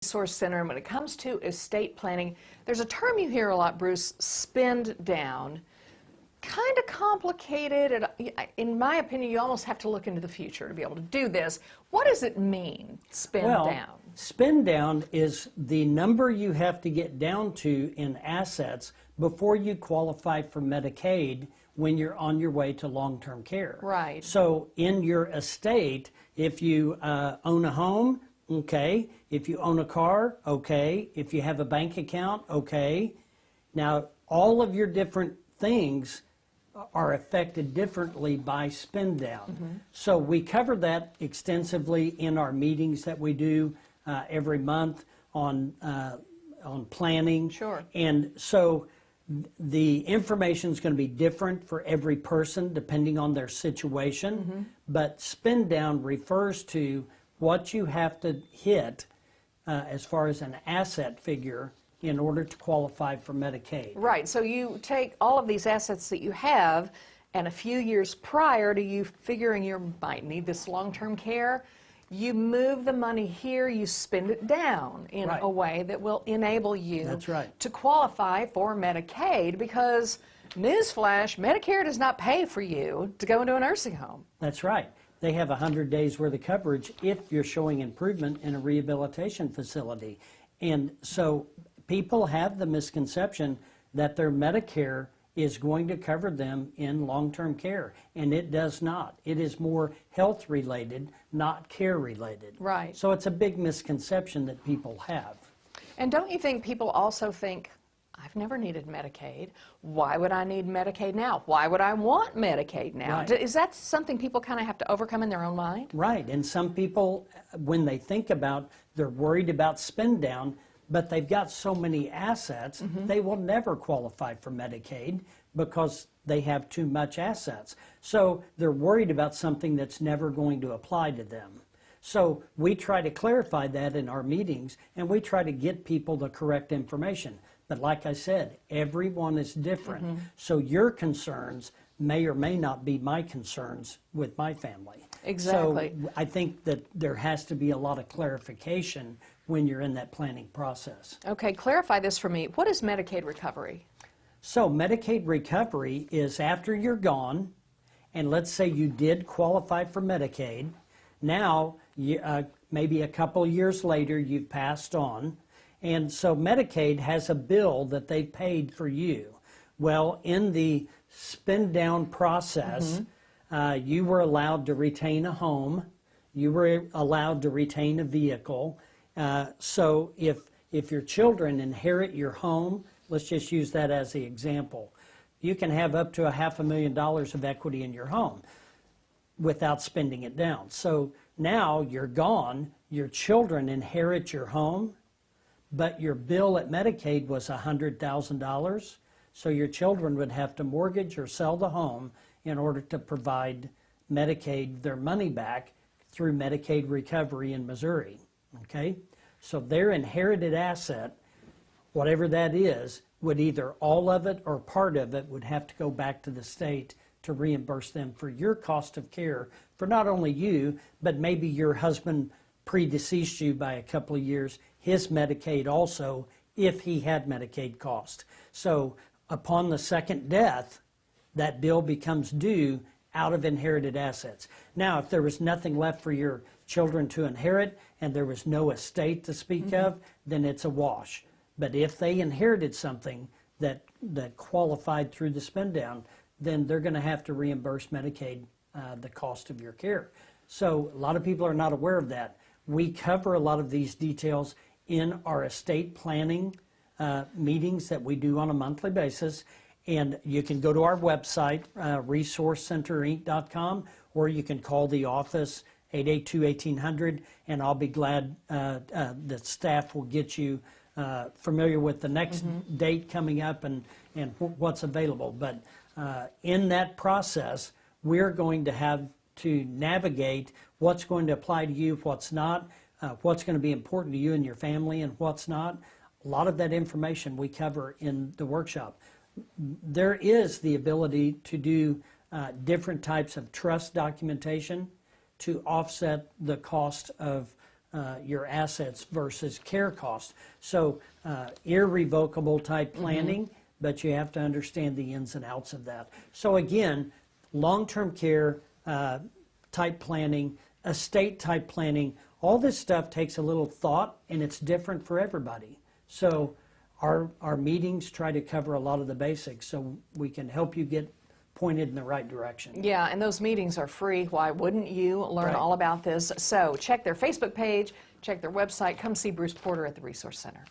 Resource Center, and when it comes to estate planning, there's a term you hear a lot, Bruce, spend down. Kind of complicated. In my opinion, you almost have to look into the future to be able to do this. What does it mean, spend down? Spend down is the number you have to get down to in assets before you qualify for Medicaid when you're on your way to long-term care. Right. So in your estate, if you own a home, okay. If you own a car, okay. If you have a bank account, okay. Now, all of your different things are affected differently by spend down. So we cover that extensively in our meetings that we do every month on planning. Sure. And so the information is going to be different for every person depending on their situation, but spend down refers to what you have to hit as far as an asset figure in order to qualify for Medicaid. Right, so you take all of these assets that you have, and a few years prior to you figuring you might need this long-term care, you move the money here, you spend it down in a way that will enable you to qualify for Medicaid, because, newsflash, Medicare does not pay for you to go into a nursing home. That's right. They have 100 days worth of coverage if you're showing improvement in a rehabilitation facility. And so people have the misconception that their Medicare is going to cover them in long-term care, and it does not. It is more health-related, not care-related. Right. So it's a big misconception that people have. And don't you think people also think, I've never needed Medicaid. Why would I need Medicaid now? Why would I want Medicaid now? Right. Is that something people kind of have to overcome in their own mind? Right, and some people, when they think about, they're worried about spend down, but they've got so many assets, they will never qualify for Medicaid because they have too much assets. So they're worried about something that's never going to apply to them. So we try to clarify that in our meetings, and we try to get people the correct information. But like I said, everyone is different. So your concerns may or may not be my concerns with my family. Exactly. So I think that there has to be a lot of clarification when you're in that planning process. Okay, clarify this for me. What is Medicaid recovery? So Medicaid recovery is after you're gone, and let's say you did qualify for Medicaid. Now, maybe a couple years later, you've passed on, and so Medicaid has a bill that they paid for you. Well, in the spend down process, you were allowed to retain a home, you were allowed to retain a vehicle. So if your children inherit your home, let's just use that as the example, you can have up to $500,000 of equity in your home without spending it down. So now you're gone, your children inherit your home, but your bill at Medicaid was $100,000, so your children would have to mortgage or sell the home in order to provide Medicaid their money back through Medicaid recovery in Missouri. Okay? So their inherited asset, whatever that is, would either all of it or part of it would have to go back to the state to reimburse them for your cost of care for not only you, but maybe your husband predeceased you by a couple of years, his Medicaid also, if he had Medicaid cost. So upon the second death, that bill becomes due out of inherited assets. Now, if there was nothing left for your children to inherit and there was no estate to speak of, then it's a wash. But if they inherited something that qualified through the spend down, then they're going to have to reimburse Medicaid the cost of your care. So a lot of people are not aware of that. We cover a lot of these details in our estate planning meetings that we do on a monthly basis. And you can go to our website, resourcecenterinc.com, or you can call the office, 882-1800, and I'll be glad that staff will get you familiar with the next date coming up and what's available. But in that process, we're going to have to navigate what's going to apply to you, what's not, what's going to be important to you and your family, and what's not. A lot of that information we cover in the workshop. There is the ability to do different types of trust documentation to offset the cost of your assets versus care costs. So irrevocable type planning, but you have to understand the ins and outs of that. So again, long-term care type planning, estate type planning, all this stuff takes a little thought, and it's different for everybody. So our meetings try to cover a lot of the basics so we can help you get pointed in the right direction. Yeah, and those meetings are free. Why wouldn't you learn Right. all about this? So check their Facebook page, check their website, come see Bruce Porter at the Resource Center.